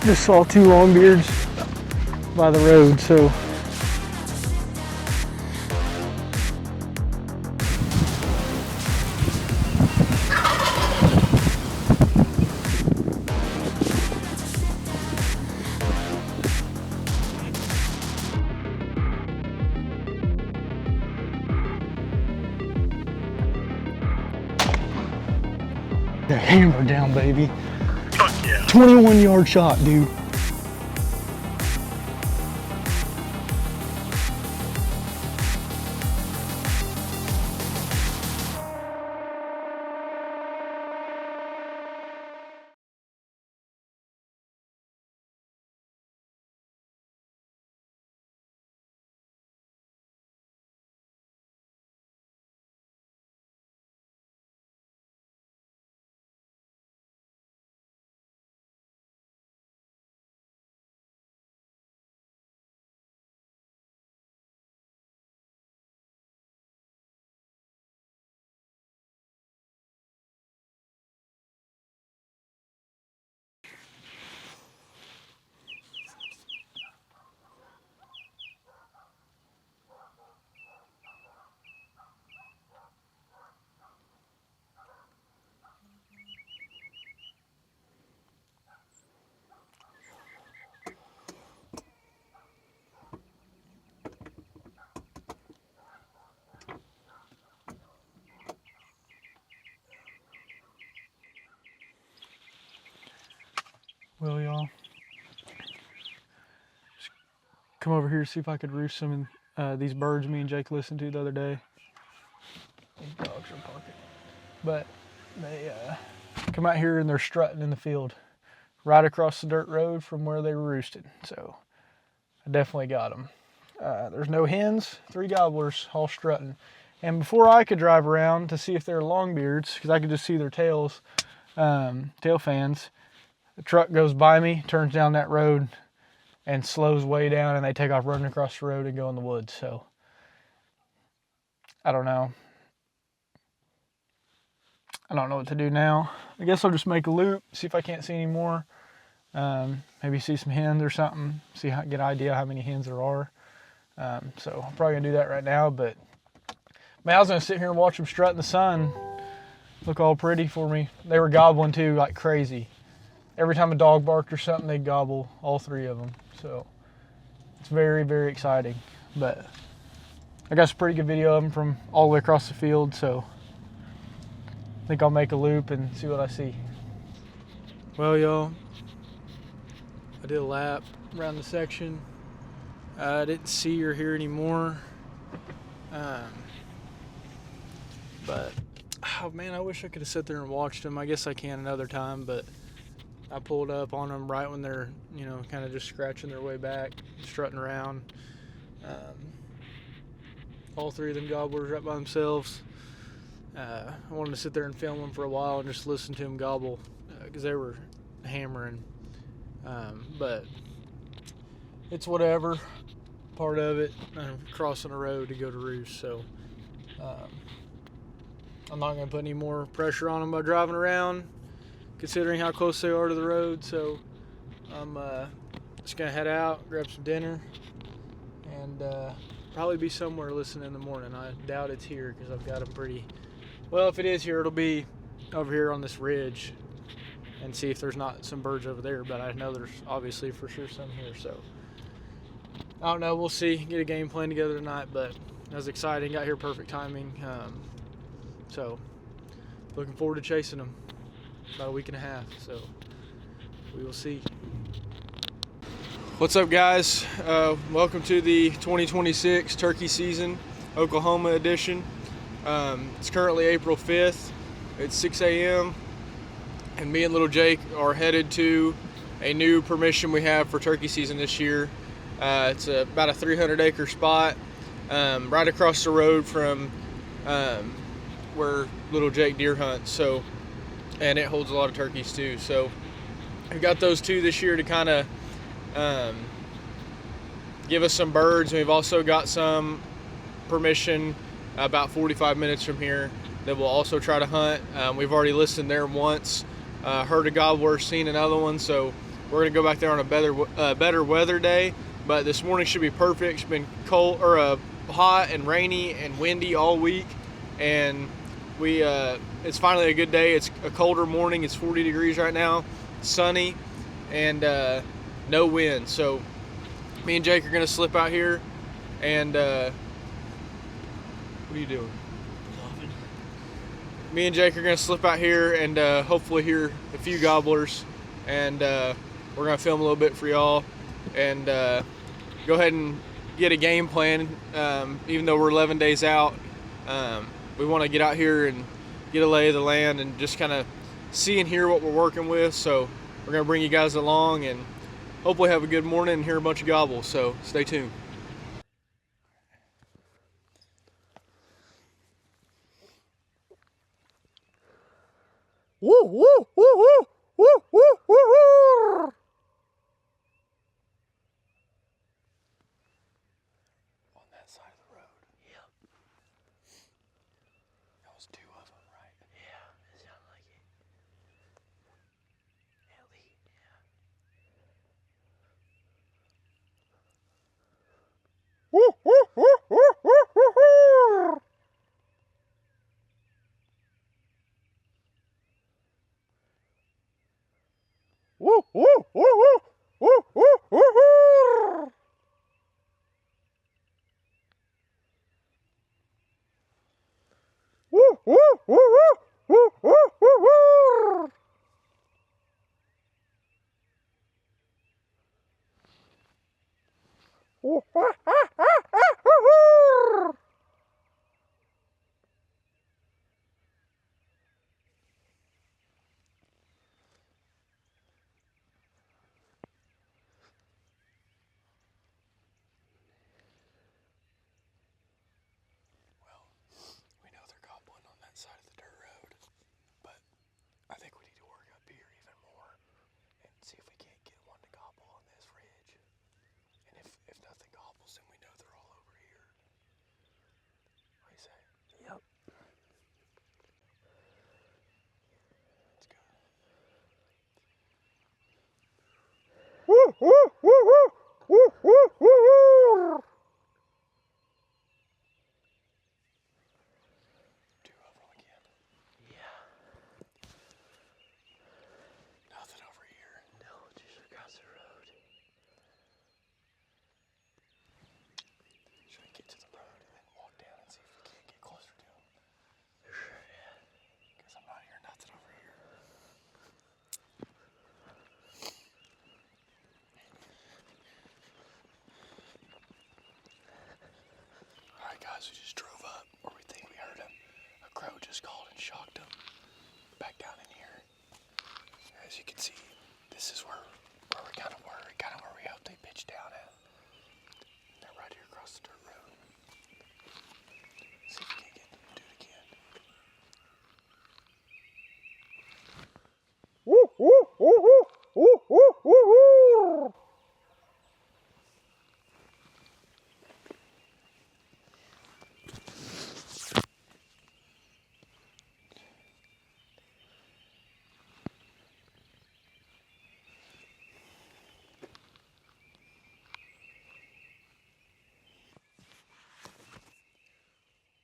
Just saw two longbeards by the road, so the hammer down, baby. Fuck yeah. 21-yard shot, dude. Well, y'all, just come over here to see if I could roost some of these birds me and Jake listened to the other day. These dogs are barking. But they come out here and they're strutting in the field right across the dirt road from where they were roosted. So I definitely got them. There's no hens, 3 gobblers all strutting. And before I could drive around to see if they're longbeards, because I could just see their tails, tail fans, the truck goes by me, turns down that road, and slows way down, and they take off running across the road and go in the woods. So, I don't know. I don't know what to do now. I guess I'll just make a loop, see if I can't see any more. Maybe see some hens or something, get an idea how many hens there are. So, I'm probably going to do that right now, but man, I was going to sit here and watch them strut in the sun, look all pretty for me. They were gobbling too, like crazy. Every time a dog barked or something, they'd gobble, all 3 of them. So it's very, very exciting. But I got some pretty good video of them from all the way across the field. So I think I'll make a loop and see what I see. Well, y'all, I did a lap around the section. I didn't see or hear any more. But, oh man, I wish I could have sat there and watched them. I guess I can another time, but I pulled up on them right when they're, kind of just scratching their way back, strutting around. All 3 of them gobblers right by themselves. I wanted to sit there and film them for a while and just listen to them gobble because they were hammering. But it's whatever, part of it. I'm crossing a road to go to roost, so I'm not going to put any more pressure on them by driving around, considering how close they are to the road. So I'm just gonna head out, grab some dinner, and probably be somewhere listening in the morning. I doubt it's here because I've got them pretty well. If it is here, it'll be over here on this ridge, and see if there's not some birds over there, but I know there's obviously for sure some here. So I don't know, we'll see, get a game plan together tonight. But that was exciting, got here perfect timing. So looking forward to chasing them. About a week and a half, so we will see. What's up, guys? Welcome to the 2026 turkey season, Oklahoma edition. It's currently April 5th. It's 6 a.m. and me and little Jake are headed to a new permission we have for turkey season this year. It's about a 300-acre spot right across the road from where little Jake deer hunts. So, and it holds a lot of turkeys too. So we got those 2 this year to kind of give us some birds. And we've also got some permission about 45 minutes from here that we'll also try to hunt. We've already listened there once, heard a gobbler, seen another one. So we're gonna go back there on a better weather day. But this morning should be perfect. It's been cold or hot and rainy and windy all week, and it's finally a good day. It's a colder morning. It's 40 degrees right now, sunny, and no wind. So me and Jake are gonna slip out here, and what are you doing? Me and Jake are gonna slip out here and hopefully hear a few gobblers, and we're gonna film a little bit for y'all, and go ahead and get a game plan. Even though we're 11 days out, we want to get out here and get a lay of the land and just kind of see and hear what we're working with. So we're gonna bring you guys along and hopefully have a good morning and hear a bunch of gobbles. So stay tuned. Woo, woo, woo, woo, woo, woo, woo, woo. On that side of the road. Yep. That was 2 of them, right? Yeah, it sounded like it. Ellie, yeah. Woo, woo, woo, woo, woo, woo, woo. Woo, woo, woo, woo, woo, woo, woo, woo. Woo, woo, woo, woo, woo, woo, woo. Woo, ah, ah, ah, ah, woo, woo. Well, we know they're gobbling on that side of the dirt road, but I think we need to work up here even more and see if we can't get one to gobble on this ridge. And if nothing gobbles, then we know they're all over here. What do you say? Yep. Let's go. Woo, woo, woo, woo, woo, woo, woo, woo. 2 of them again. Yeah. Nothing over here. No, just across the road. Should we get to the road and then walk down and see if we can't get closer to them? Sure, yeah. Because I'm not hearing nothing over here. Alright guys, we just drove up, or we think we heard him. A crow just called and shocked him. Back down in here. As you can see, this is where we kind of were, where we hoped they pitched down at. They're right here across the dirt road. See if we can do it again. Woo, woo, woo, woo, woo, woo, woo, woo.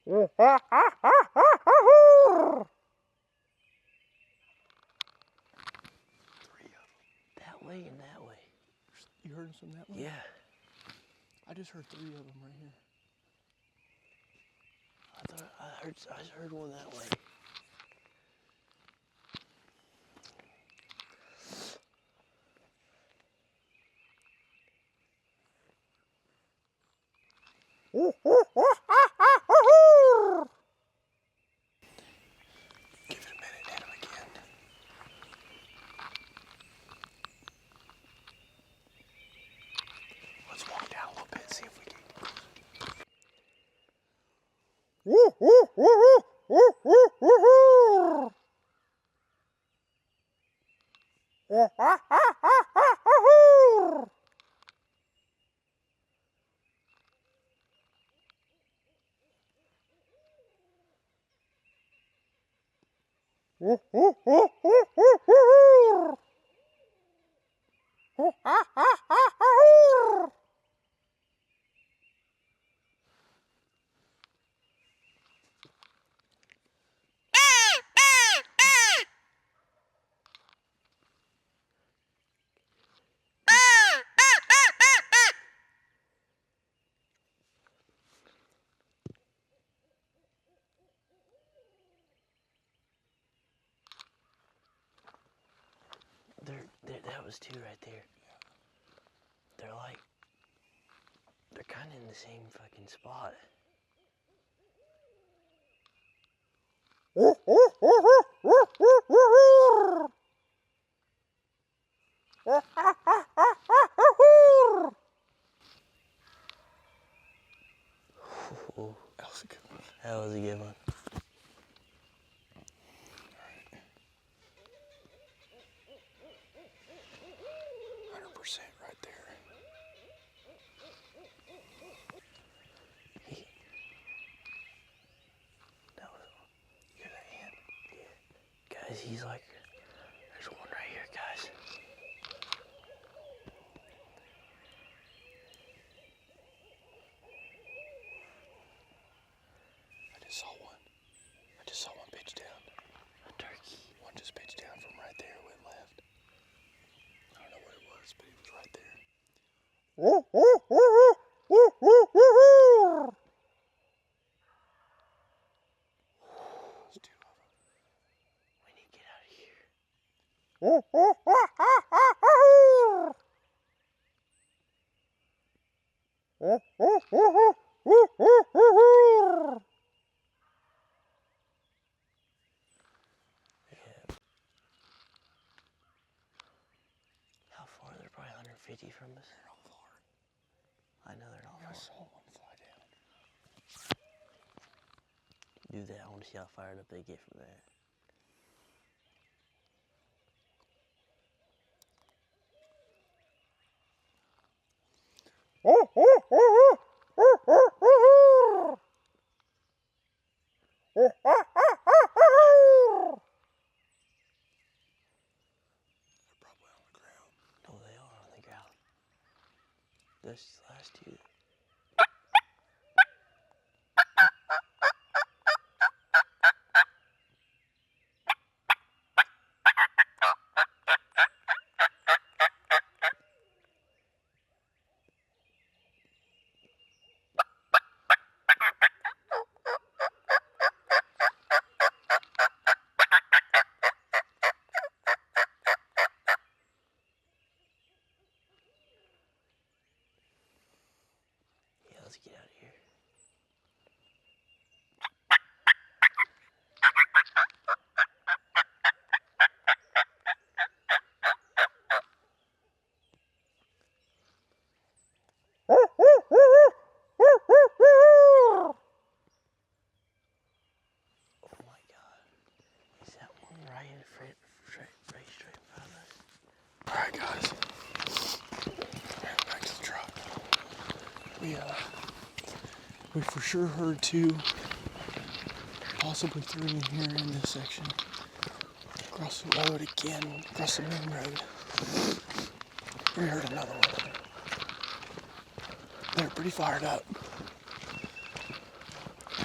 Three of them. That way and that way. You heard some that way? Yeah. I just heard 3 of them right here. I heard one that way. Give it a minute, hit him again. Let's walk down a little bit, see if we can. That was two right there. They're kind of in the same fucking spot. That was a good one. Right there. Hear that hand? Yeah. Guys, he's like, there's one right here, guys. I just saw one pitch down. A turkey. One just pitched down from right there, went left. I don't know what it was, but it was right there. There's two of them. We need to get out of here. How far? They're probably 150 from us. They're not far. I know they're not I far. saw one fly down. Do that. I want to see how fired up they get from that. Probably on the ground. No, they are on the ground. That's the last two. Yeah, let's get out of here. Oh my God. Is that one right in front, straight in front of us? Alright guys, back to the truck. We for sure heard two, possibly three in here in this section. Across the road again, across the main road. We heard another one. They were pretty fired up.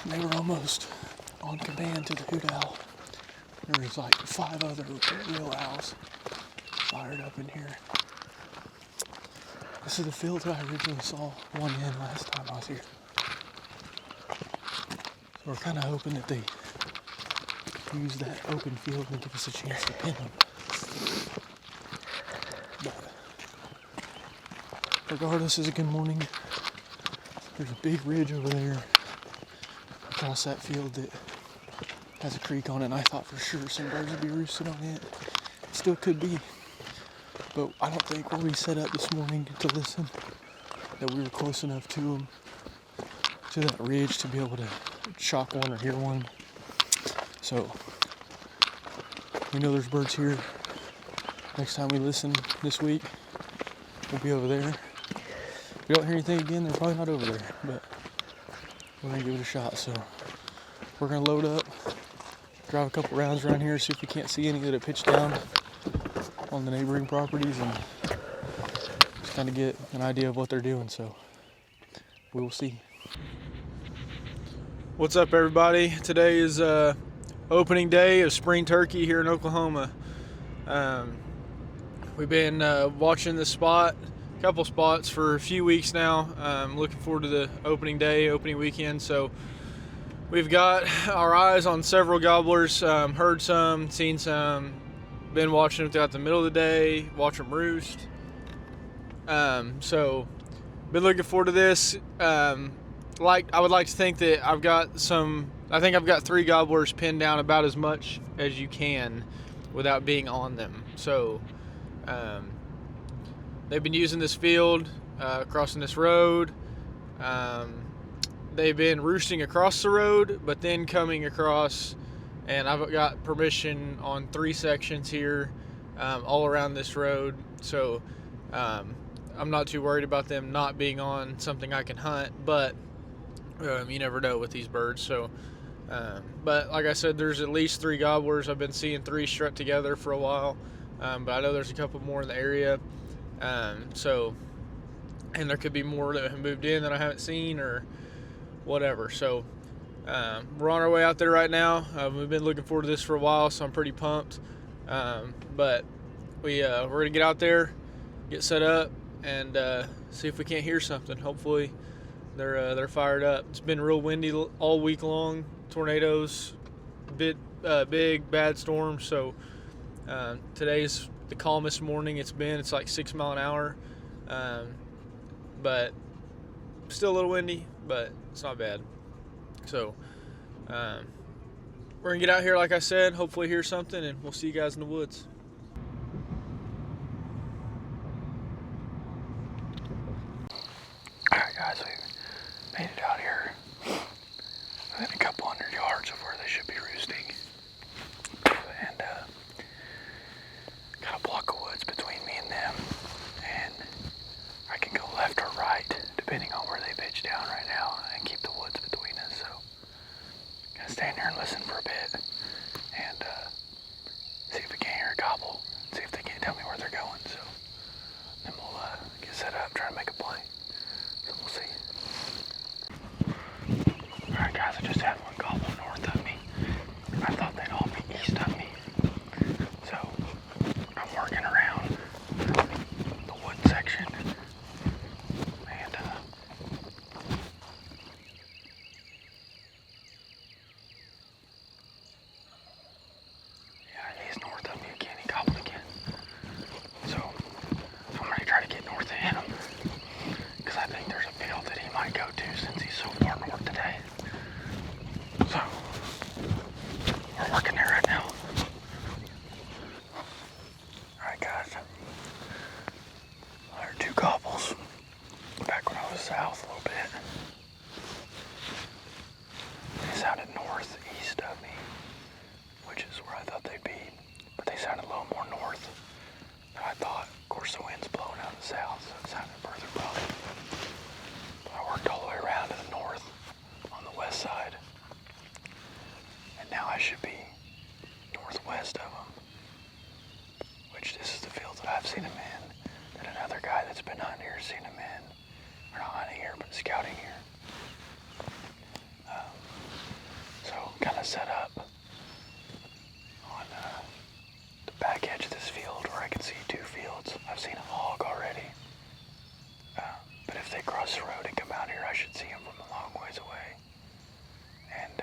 And they were almost on command to the hoot owl. There was like 5 other real owls fired up in here. This is the field that I originally saw one in last time I was here. So we're kind of hoping that they use that open field and give us a chance to pin them. But regardless, it's a good morning. There's a big ridge over there across that field that has a creek on it, and I thought for sure some birds would be roosted on it. It still could be. But I don't think when we set up this morning to listen that we were close enough to them, to that ridge, to be able to shock one or hear one. So we know there's birds here. Next time we listen this week, we'll be over there. If we don't hear anything again, they're probably not over there, but we're gonna give it a shot. So we're gonna load up, drive a couple rounds around here, see if we can't see any that have pitched down on the neighboring properties, and kind of get an idea of what they're doing, so we will see. What's up, everybody? Today is opening day of spring turkey here in Oklahoma. We've been watching this spot, a couple spots, for a few weeks now. Looking forward to the opening day, opening weekend. So we've got our eyes on several gobblers, heard some, seen some, been watching them throughout the middle of the day, watch them roost. So been looking forward to this. I would like to think that I've got 3 gobblers pinned down about as much as you can without being on them. So they've been using this field, crossing this road. They've been roosting across the road, but then coming across, and I've got permission on 3 sections here, all around this road. So I'm not too worried about them not being on something I can hunt, but you never know with these birds. So but like I said, there's at least 3 gobblers. I've been seeing 3 strut together for a while, but I know there's a couple more in the area. So, and there could be more that have moved in that I haven't seen or whatever. So we're on our way out there right now. We've been looking forward to this for a while, so I'm pretty pumped. But we're gonna get out there, get set up, and see if we can't hear something. Hopefully they're fired up. It's been real windy all week long, tornadoes, big bad storms. So today's the calmest morning it's been. It's like 6 mile an hour, but still a little windy, but it's not bad. So we're gonna get out here, like I said, hopefully hear something, and we'll see you guys in the woods. Alright guys, we made it out here within a couple hundred yards of where they should be roosting. And got a block of woods between me and them. And I can go left or right, depending on where they pitch down right now, and keep the woods between us. So I'm gonna stand here and listen for a bit, and see if we can't hear a gobble, see if they can't tell me where they're going. So then we'll get set up, try to make a play. So we'll see. Alright guys, I just had one gobble north of me. I thought they'd all be east of me. So I'm working around the wood section. And yeah, he's north of me again. He gobbled again. So I'm gonna try to get north of him, because I think there's a field that he might go to since he's so far north today. So we're working there right now. Alright guys, there are 2 gobbles back when I was south a little bit. They sounded northeast of me, which is where I thought they'd be, but they sounded a little more north than I thought. Of course the wind's blowing out of the south, so it sounded further probably. But I worked all the way around to the north on the west side, and now I should be northwest of them, which this is the field that I've seen them in, that another guy that's been hunting here has seen them in. Or not hunting here, but scouting here. So kind of set up on the back edge of this field where I can see 2 fields. I've seen a hog already, but if they cross the road and come out here, I should see them from a long ways away, and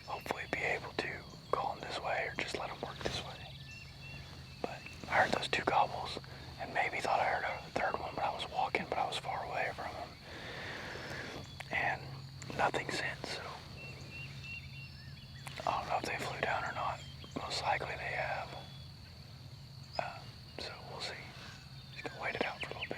hopefully be able to call them this way or just let them work this way. But I heard those 2 gobbles, and maybe thought I heard a third one, but I was walking, but I was far away from them, and nothing since. So I don't know if they flew down or not. Most likely they have. So we'll see. Just gonna wait it out for a little bit.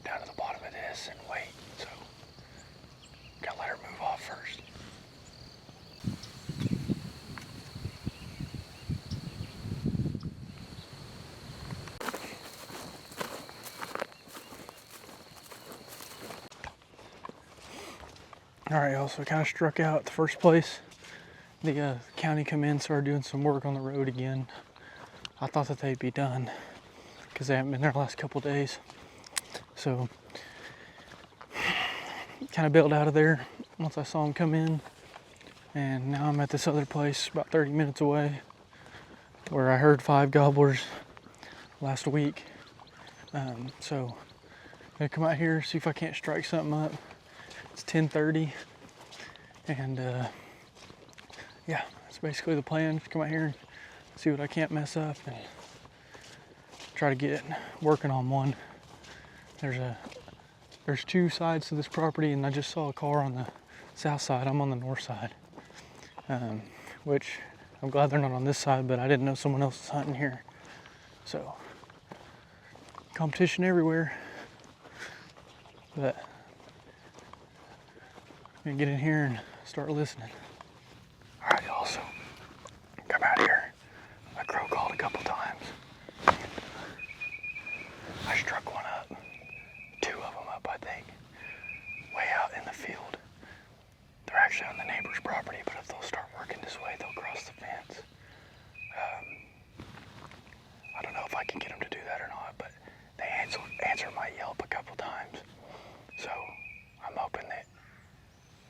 down to the bottom of this and wait. So, gotta let her move off first. All right, y'all, so I kind of struck out at the first place. The county come in, started doing some work on the road again. I thought that they'd be done because they haven't been there the last couple days. So, kind of bailed out of there once I saw them come in. And now I'm at this other place about 30 minutes away where I heard 5 gobblers last week. So, I'm gonna come out here, see if I can't strike something up. It's 10:30, and yeah, that's basically the plan. Just come out here and see what I can't mess up and try to get working on one. There's 2 sides to this property, and I just saw a car on the south side. I'm on the north side, which I'm glad they're not on this side, but I didn't know someone else was hunting here. So, competition everywhere, but I'm gonna get in here and start listening. All right, y'all, so come out here. My crow called a couple times. I struck one up, 2 of them up, I think, way out in the field. They're actually on the neighbor's property, but if they'll start working this way, they'll cross the fence. I don't know if I can get them to do that or not, but they answered my yelp a couple times. So I'm hoping that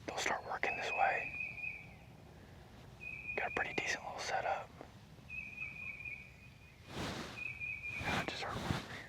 they'll start working this way. Got a pretty decent little setup. I just heard one over here.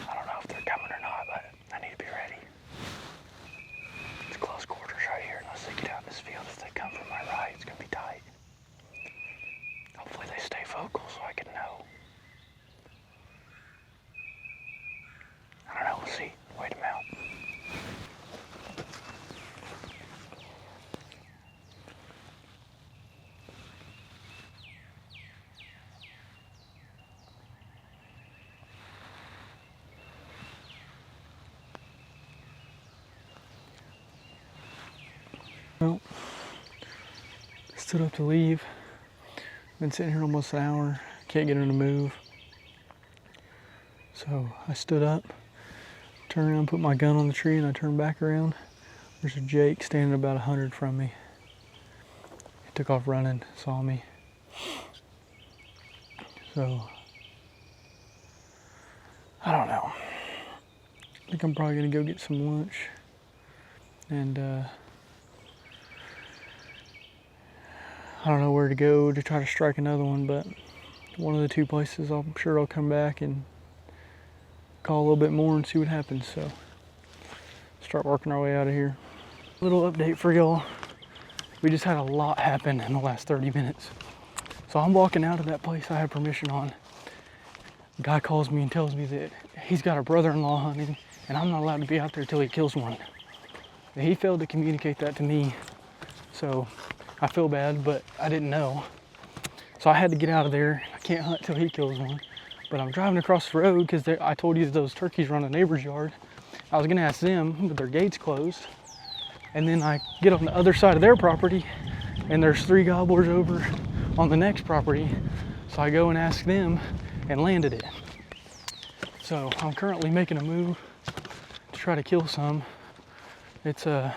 I don't know if they're coming or not, but I need to be ready. It's close quarters right here unless they get out in this field. If they come from my right, it's gonna be tight. Hopefully they stay vocal so I can know. I don't know, we'll see. Wait them out. Well, stood up to leave. Been sitting here almost an hour. Can't get her to move. So I stood up, turned around, put my gun on the tree, and I turned back around. There's a Jake standing about 100 from me. He took off running, saw me. So, I don't know. I think I'm probably gonna go get some lunch. And I don't know where to go to try to strike another one, but one of the 2 places I'm sure I'll come back and call a little bit more and see what happens. So start working our way out of here. Little update for y'all. We just had a lot happen in the last 30 minutes. So I'm walking out of that place I had permission on. The guy calls me and tells me that he's got a brother-in-law hunting and I'm not allowed to be out there till he kills one. And he failed to communicate that to me. So I feel bad, but I didn't know. So I had to get out of there. I can't hunt till he kills one. But I'm driving across the road because I told you that those turkeys run a neighbor's yard. I was gonna ask them, but their gate's closed. And then I get on the other side of their property and there's 3 gobblers over on the next property. So I go and ask them and landed it. So I'm currently making a move to try to kill some. It's a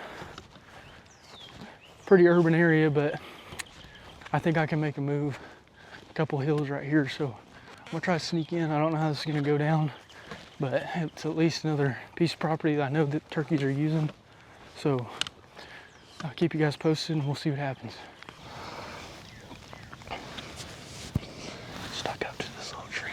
pretty urban area, but I think I can make a move. A couple hills right here, so I'm gonna try to sneak in. I don't know how this is gonna go down, but it's at least another piece of property that I know that turkeys are using. So I'll keep you guys posted and we'll see what happens. Stuck up to this little tree.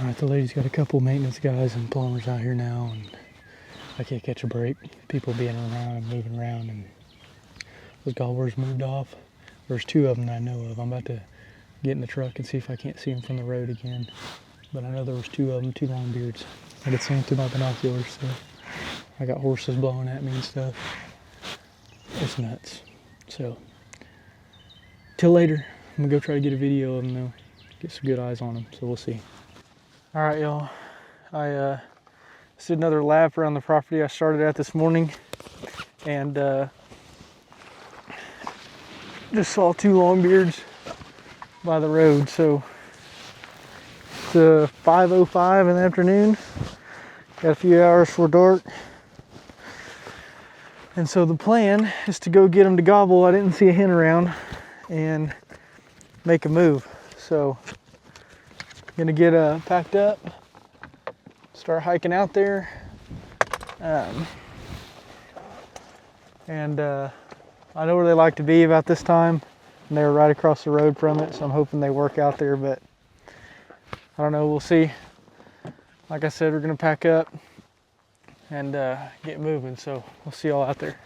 Alright, the lady's got a couple maintenance guys and plumbers out here now, and I can't catch a break. People being around and moving around, and those gobblers moved off. There's 2 of them that I know of. I'm about to get in the truck and see if I can't see them from the road again. But I know there was 2 of them, 2 long beards. I could see them through my binoculars, so I got horses blowing at me and stuff. It's nuts. So, till later. I'm gonna go try to get a video of them though. Get some good eyes on them, so we'll see. All right, y'all. I just did another lap around the property I started at this morning, and just saw 2 longbeards by the road. So it's 5:05 in the afternoon. Got a few hours before dark, and so the plan is to go get them to gobble. I didn't see a hen around, and make a move. So gonna get packed up, start hiking out there, and I know where they like to be about this time, and they're right across the road from it, so I'm hoping they work out there, but I don't know, we'll see. Like I said, we're gonna pack up and get moving, so we'll see y'all out there.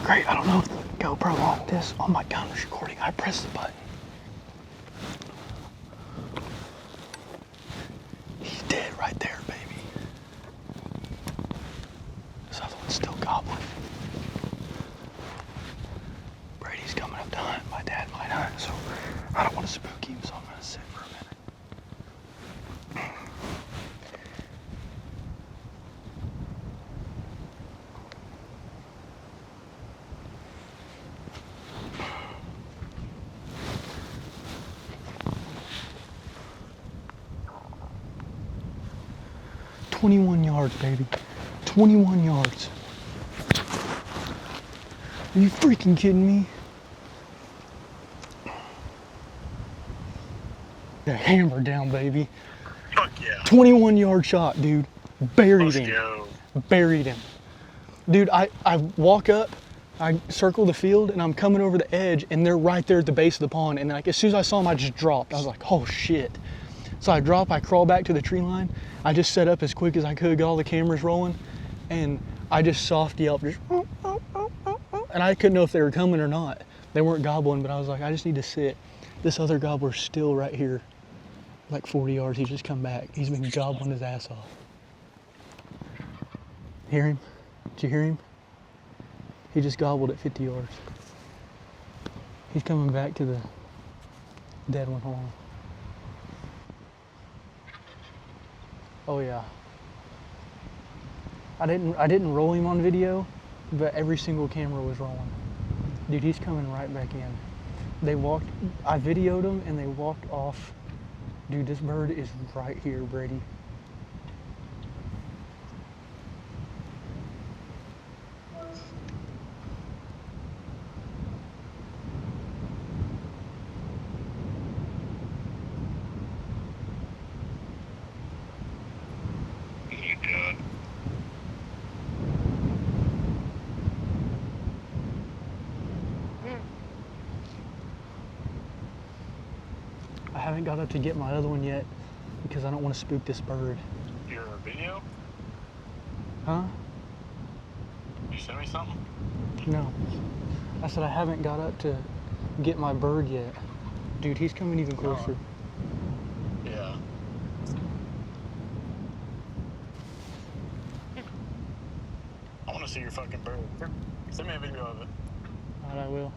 Great, I don't know if the GoPro on this on my gun is recording. I pressed the button. He's dead right there, baby. This other one's still gobbling. Brady's coming up to hunt. My dad might hunt, so I don't want to spook him, so I'm gonna sit for a minute. 21 yards, baby. 21 yards. Are you freaking kidding me? The hammer down, baby. Fuck yeah. 21 yard shot, dude. Buried Let's him. go. Buried him. Dude, I walk up, I circle the field, and I'm coming over the edge, and they're right there at the base of the pond. And like as soon as I saw them, I just dropped. I was like, oh shit. So I drop, I crawl back to the tree line. I just set up as quick as I could, got all the cameras rolling, and I just soft yelped, just, and I couldn't know if they were coming or not. They weren't gobbling, but I was like, I just need to sit. This other gobbler's still right here, like 40 yards. He just come back. He's been gobbling his ass off. Hear him? Did you hear him? He just gobbled at 50 yards. He's coming back to the dead one. Hold on. Oh yeah. I didn't roll him on video, but every single camera was rolling. Dude, he's coming right back in. I videoed him and they walked off. Dude, this bird is right here, Brady. God. I haven't got up to get my other one yet because I don't want to spook this bird. Your video? Huh? You send me something? No. I said I haven't got up to get my bird yet. Dude, he's coming even closer. Yeah. I want to see your fucking bird. Send me a video of it. Alright, I will.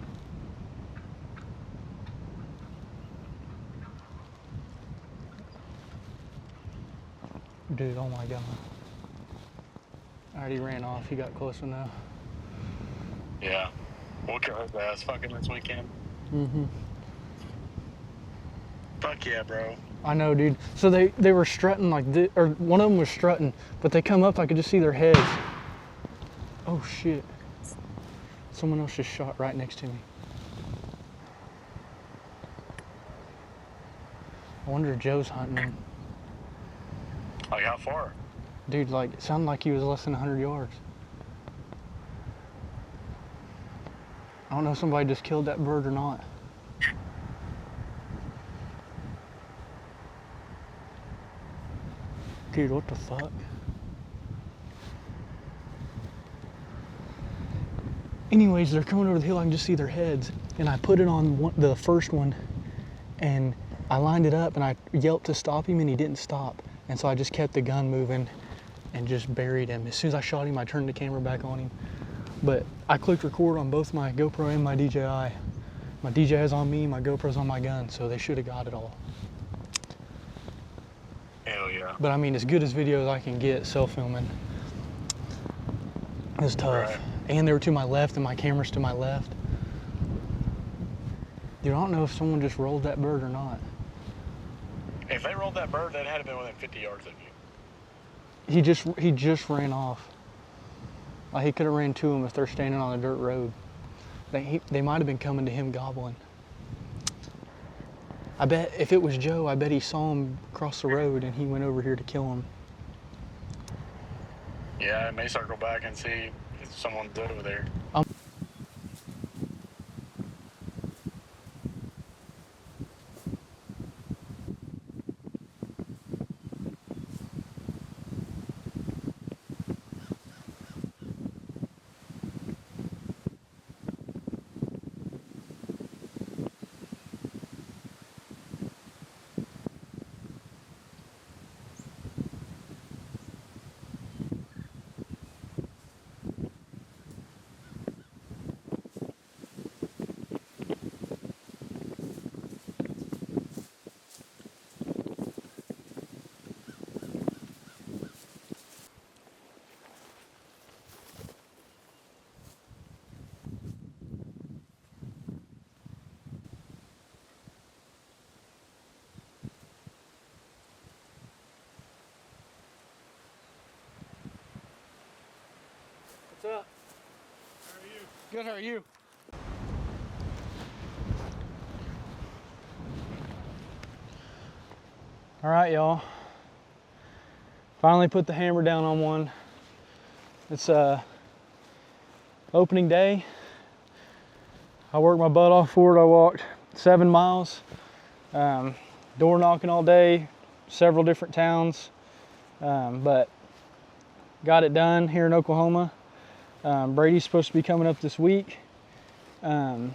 Dude, oh my god. Alright, he ran off. He got close enough. Yeah. We'll kill his ass fucking this weekend. Mm-hmm. Fuck yeah, bro. I know, dude. So they were strutting like this, or one of them was strutting, but they come up, I could just see their heads. Oh shit. Someone else just shot right next to me. I wonder if Joe's hunting him. Like how far? Dude, like, it sounded like he was less than 100 yards. I don't know if somebody just killed that bird or not. Dude, what the fuck? Anyways, they're coming over the hill. I can just see their heads. And I put it on the first one, and I lined it up, and I yelped to stop him, and he didn't stop. And so I just kept the gun moving and just buried him. As soon as I shot him, I turned the camera back on him. But I clicked record on both my GoPro and my DJI. My DJI's on me, my GoPro's on my gun, so they should have got it all. Hell yeah. But I mean, as good as video as I can get self-filming. It's tough. Right. And they were to my left, and my camera's to my left. Dude, I don't know if someone just rolled that bird or not. If they rolled that bird, that had to been within 50 yards of you. He just ran off. Like, he could have ran to him if they're standing on a dirt road. They might have been coming to him gobbling. I bet if it was Joe, I bet he saw him cross the road and he went over here to kill him. Yeah, I may circle back and see if someone's over there. Good, how are you? All right, y'all. Finally put the hammer down on one. It's opening day. I worked my butt off for it. I walked 7 miles, door knocking all day, several different towns, but got it done here in Oklahoma. Brady's supposed to be coming up this week, or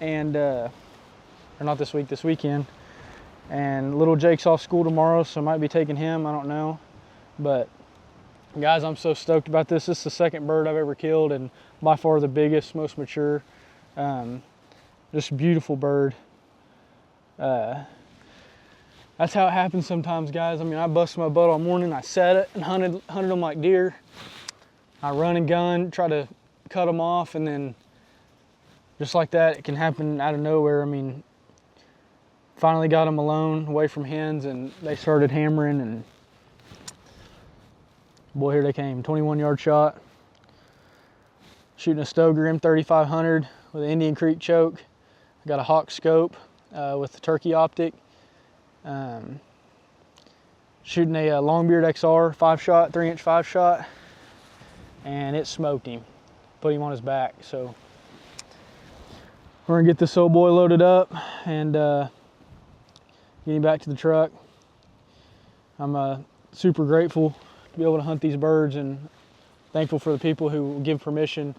not this week, this weekend. And little Jake's off school tomorrow, so I might be taking him, I don't know. But guys, I'm so stoked about this. This is the second bird I've ever killed, and by far the biggest, most mature. Just a beautiful bird. That's how it happens sometimes, guys. I mean, I busted my butt all morning. I set it and hunted them like deer. I run and gun, try to cut them off, and then just like that, it can happen out of nowhere. I mean, finally got them alone, away from hens, and they started hammering, and boy, here they came. 21-yard shot. Shooting a Stoker M3500 with an Indian Creek choke. I got a Hawk scope with the turkey optic. Shooting a Longbeard XR 5-shot, 3-inch 5-shot, and it smoked him. Put him on his back. So we're gonna get this old boy loaded up and get him back to the truck. I'm super grateful to be able to hunt these birds, and thankful for the people who give permission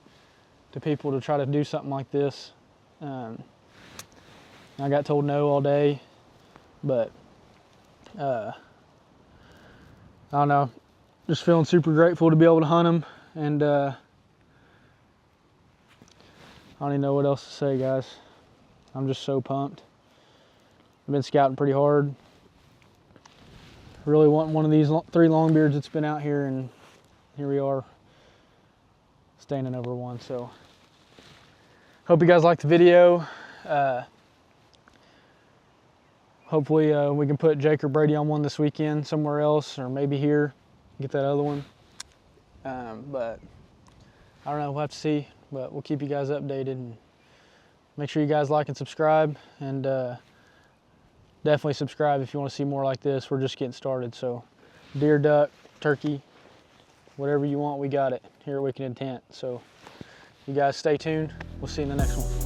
to people to try to do something like this. I got told no all day, but I don't know, just feeling super grateful to be able to hunt them, and I don't even know what else to say, guys. I'm just so pumped. I've been scouting pretty hard. Really want one of these 3 Longbeards that's been out here, and here we are, standing over one. So hope you guys liked the video. Hopefully we can put Jake or Brady on one this weekend somewhere else, or maybe here, get that other one. But I don't know, we'll have to see, but we'll keep you guys updated. And make sure you guys like and subscribe, and definitely subscribe if you want to see more like this. We're just getting started. So deer, duck, turkey, whatever you want, we got it here at Wicked Intent. So you guys stay tuned. We'll see you in the next one.